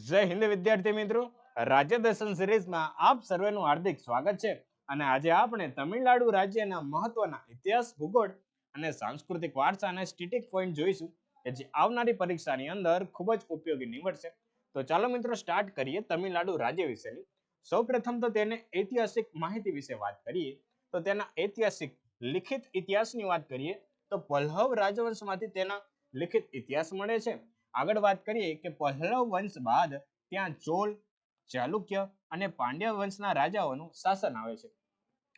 જય હિન્દ વિદ્યાર્થી મિત્રો, રાજ્ય દર્શન સિરીઝમાં આપ સર્વેનું હાર્દિક સ્વાગત છે. અને આજે આપણે તમિલનાડુ રાજ્યના મહત્વના ઇતિહાસ, ભૂગોળ અને સાંસ્કૃતિક વારસા અને સ્ટેટિક પોઈન્ટ જોઈશું કે જે આવનારી પરીક્ષાની અંદર ખૂબ જ ઉપયોગી નીવડશે. તો ચાલો મિત્રો સ્ટાર્ટ કરીએ તમિલનાડુ રાજ્ય વિશેની. સૌપ્રથમ તો તેને ઐતિહાસિક માહિતી વિશે વાત કરીએ તો તેના ઐતિહાસિક લિખિત ઇતિહાસની વાત કરીએ તો પલ્લવ રાજવંશમાંથી તેના લિખિત ઇતિહાસ મળે છે. આગળ વાત કરીએ કે પલ્લવ વંશ બાદ ત્યાં ચોલ, ચાલુક્ય અને પાંડ્ય વંશના રાજાઓનું શાસન આવે છે.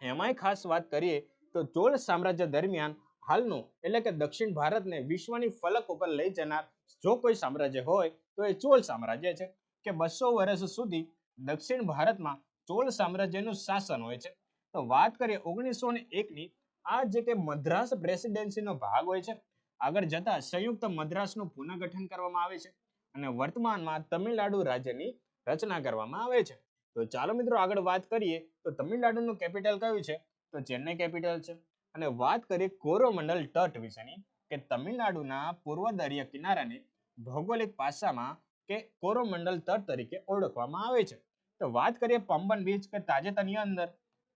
એમાંય ખાસ વાત કરીએ તો ચોલ સામ્રાજ્ય દરમિયાન હાલનું એટલે કે દક્ષિણ ભારતને વિશ્વની ફલક ઉપર લઈ જનાર જો કોઈ સામ્રાજ્ય હોય તો એ ચોલ સામ્રાજ્ય છે કે 200 વર્ષ સુધી દક્ષિણ ભારતમાં ચોલ સામ્રાજ્યનું શાસન હોય છે. તો વાત કરીએ 1901ની આ જે કે મદ્રાસ પ્રેસિડેન્સીનો ભાગ હોય છે. આગળ જતા સંયુક્ત મદ્રાસનું પુનઃગઠન કરવામાં આવે છે અને વર્તમાનમાં તમિલનાડુ રાજ્યની રચના કરવામાં આવે છે. તો ચાલો મિત્રો આગળ વાત કરીએ તો તમિલનાડુનું કેપિટલ કયું છે? તો ચેન્નઈ કેપિટલ છે. અને વાત કરીએ કોરોમંડલ તટ વિશેની કે તમિલનાડુના પૂર્વ દરિયા કિનારાને ભૌગોલિક પાસામાં કે કોરોમંડલ તટ તરીકે ઓળખવામાં આવે છે. તો વાત કરીએ પમ્બન બીચ કે તાજેતરની અંદર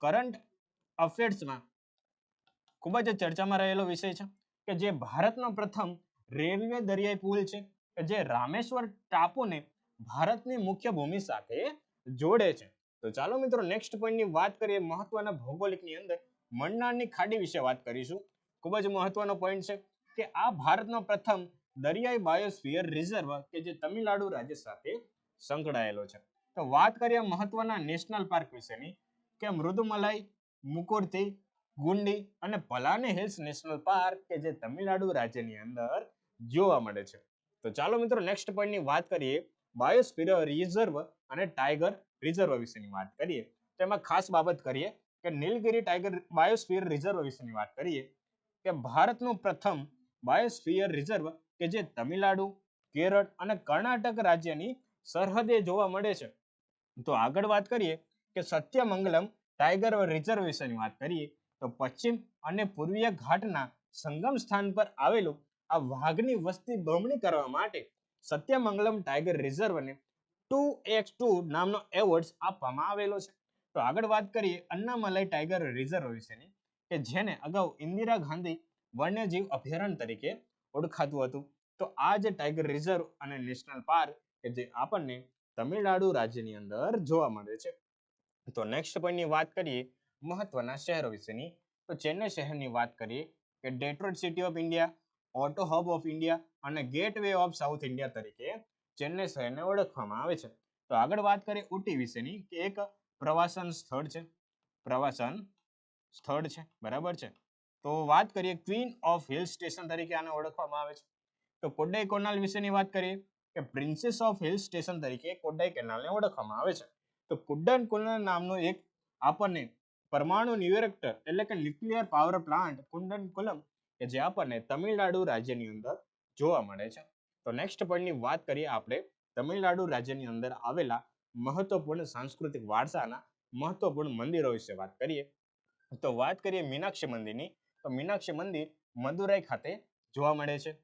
કરંટ અફેર્સમાં ખૂબ જ ચર્ચામાં રહેલો વિષય છે કે જે ભારતનો પ્રથમ રેલવે દરિયાઈ પુલ છે કે જે રામેશ્વર ટાપુને ભારતની મુખ્ય ભૂમિ સાથે જોડે છે. તો ચાલો મિત્રો નેક્સ્ટ પોઈન્ટની વાત કરીએ મહત્વના ભૌગોલિકની અંદર મન્નારની ખાડી વિશે વાત કરીશું. ખૂબ જ મહત્વનો પોઈન્ટ છે કે આ ભારતનો પ્રથમ દરિયાઈ બાયોસ્ફિયર રિઝર્વ કે જે તમિલનાડુ રાજ્ય સાથે સંકળાયેલો છે. તો વાત કરીએ મહત્વના નેશનલ પાર્ક વિશેની કે મૃદુમલાઈ, મુકુર્તી, ગુંડી અને પલાની હિલ્સ નેશનલ પાર્ક કે જે તમિલનાડુ રાજ્યની અંદર જોવા મળે છે. તો ચાલો મિત્રો નેક્સ્ટ પોઈન્ટની વાત કરીએ બાયોસ્ફિયર રિઝર્વ અને ટાઈગર રિઝર્વ વિશેની વાત કરીએ. તેમાં ખાસ બાબત કરીએ કે નીલગિરી ટાઈગર બાયોસ્ફિયર રિઝર્વ વિશેની વાત કરીએ કે ભારતનું પ્રથમ બાયોસ્ફિયર રિઝર્વ કે જે તમિલનાડુ, કેરળ અને કર્ણાટક રાજ્યની સરહદે જોવા મળે છે. તો આગળ વાત કરીએ કે સત્યમંગલમ ટાઈગર રિઝર્વ વિશેની વાત કરીએ તો પશ્ચિમ અને પૂર્વીય ઘાટના સંગમ સ્થાન પર આવેલું આ વાઘની વસ્તી બમણી કરવા માટે સત્યમંગલમ ટાઈગર રિઝર્વને 2x2 નામનો એવોર્ડ આપવામાં આવેલો છે. તો આગળ વાત કરીએ અન્નામલાઈ ટાઈગર રિઝર્વ વિશેની કે જેને અગાઉ ઇન્દિરા ગાંધી વન્યજીવ અભયારણ્ય તરીકે ઓળખાતું હતું. તો આ જે ટાઈગર રિઝર્વ અને નેશનલ પાર્ક કે જે આપણને તમિલનાડુ રાજ્યની અંદર જોવા મળે છે. તો નેક્સ્ટ પોઈન્ટની વાત કરીએ મહત્વના શહેરો વિશેની તો ચેન્નઈ શહેરની વાત કરીએ કે Detroit city of India, auto hub of India અને ગેટવે ઓફ સાઉથ ઇન્ડિયા તરીકે ચેન્નઈ શહેરને ઓળખવામાં આવે છે. તો આગળ વાત કરીએ ઉટી વિશેની કે એક પ્રવાસન સ્થળ છે. પ્રવાસન સ્થળ છે, બરાબર છે. તો વાત કરીએ ક્વીન ઓફ હિલ સ્ટેશન તરીકે આને ઓળખવામાં આવે છે. તો કોડાઈ કેનાલ વિશેની વાત કરીએ કે પ્રિન્સેસ ઓફ હિલ સ્ટેશન તરીકે કોડાઈ કેનાલને ઓળખવામાં આવે છે. તો કુડન કુલર નામનો એક આપણને પરમાણુ રિએક્ટર એટલે કે ન્યુક્લિયર પાવર પ્લાન્ટ કુંડનકુલમ કે જે આપણને તમિલનાડુ રાજ્યની અંદર જોવા મળે છે. તો નેક્સ્ટ પોઈન્ટની વાત કરીએ આપણે તમિલનાડુ રાજ્યની અંદર આવેલા મહત્વપૂર્ણ સાંસ્કૃતિક વારસાના મહત્વપૂર્ણ મંદિરો વિશે વાત કરીએ. તો વાત કરીએ મીનાક્ષી મંદિરની તો મીનાક્ષી મંદિર મદુરાઈ ખાતે જોવા મળે છે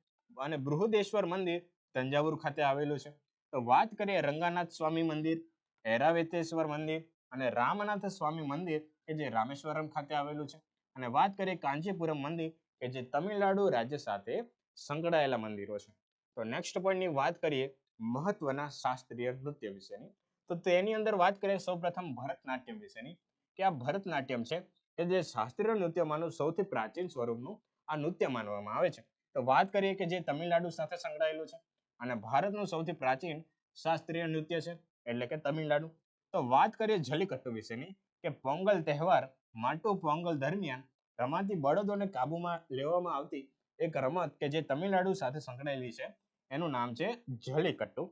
અને બૃહદેશ્વર મંદિર તંજાવુર ખાતે આવેલું છે. તો વાત કરીએ રંગાનાથ સ્વામી મંદિર, ઐરાવેતેશ્વર મંદિર અને રામનાથ સ્વામી મંદિર કે જે રામેશ્વરમ ખાતે આવેલું છે. અને વાત કરીએ કાંચીપુરમ મંદિર કે જે તમિલનાડુ રાજ્ય સાથે સંકળાયેલા મંદિરો છે. તો નેક્સ્ટ પોઈન્ટની વાત કરીએ મહત્વના શાસ્ત્રીય નૃત્ય વિશેની તો તેની અંદર વાત કરીએ સૌપ્રથમ ભરતનાટ્યમ વિશેની કે આ ભરતનાટ્યમ છે કે જે શાસ્ત્રીય નૃત્યમાંનું સૌથી પ્રાચીન સ્વરૂપનું આ નૃત્ય માનવામાં આવે છે. તો વાત કરીએ કે જે તમિલનાડુ સાથે સંકળાયેલું છે અને ભારતનું સૌથી પ્રાચીન શાસ્ત્રીય નૃત્ય છે એટલે કે તમિલનાડુ. તો વાત કરીએ જલ્લિકટ્ટુ વિશેની કે પોંગલ તહેવાર માટુ પોંગલ દરમિયાન રમાતી બળદોને કાબુમાં લેવામાં આવતી એક રમત કે જે તમિલનાડુ સાથે સંકળાયેલી છે એનું નામ છે જલ્લિકટ્ટુ.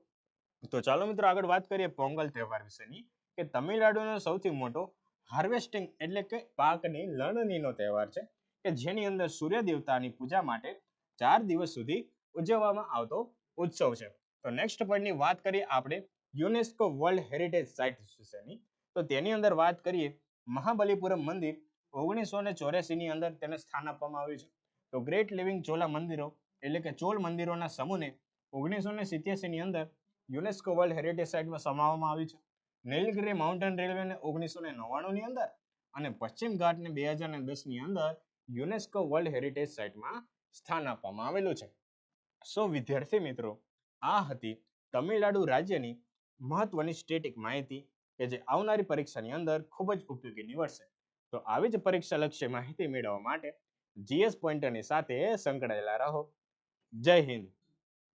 તો ચાલો મિત્રો આગળ વાત કરીએ પોંગલ તહેવાર વિશેની કે તમિલનાડુનો સૌથી મોટો હાર્વેસ્ટિંગ એટલે કે પાકની લણણીનો તહેવાર છે કે જેની અંદર સૂર્ય દેવતાની પૂજા માટે 4 દિવસ સુધી ઉજવવામાં આવતો ઉત્સવ છે. તો નેક્સ્ટ પોઈન્ટની વાત કરીએ આપણે યુનેસ્કો વર્લ્ડ હેરિટેજ સાઇટ વિશેની તો તેની અંદર વાત કરીએ મહાબલીપુરમ મંદિર 1984ની અંદર તેને સ્થાન આપવામાં આવ્યું છે. તો ગ્રેટ લિવિંગ ચોલા મંદિરો એટલે કે ચોલ મંદિરોના સમૂહને 1987ની અંદર યુનેસ્કો વર્લ્ડ હેરિટેજ સાઇટમાં સમાવવામાં આવી છે. નીલગિરી માઉન્ટેન રેલવેને 1999 ની અંદર અને પશ્ચિમ ઘાટને 2010ની અંદર યુનેસ્કો વર્લ્ડ હેરિટેજ સાઇટમાં સ્થાન આપવામાં આવેલું છે. સો વિદ્યાર્થી મિત્રો, આ હતી તમિલનાડુ રાજ્યની મહત્વની સ્ટેટિક માહિતી કે જે આવનારી પરીક્ષાની અંદર ખૂબ જ ઉપયોગી નીવડશે. તો આવી જ પરીક્ષા લક્ષ્ય માહિતી મેળવવા માટે GS પોઈન્ટરની સાથે સંકળાયેલા રહો. જય હિન્દ.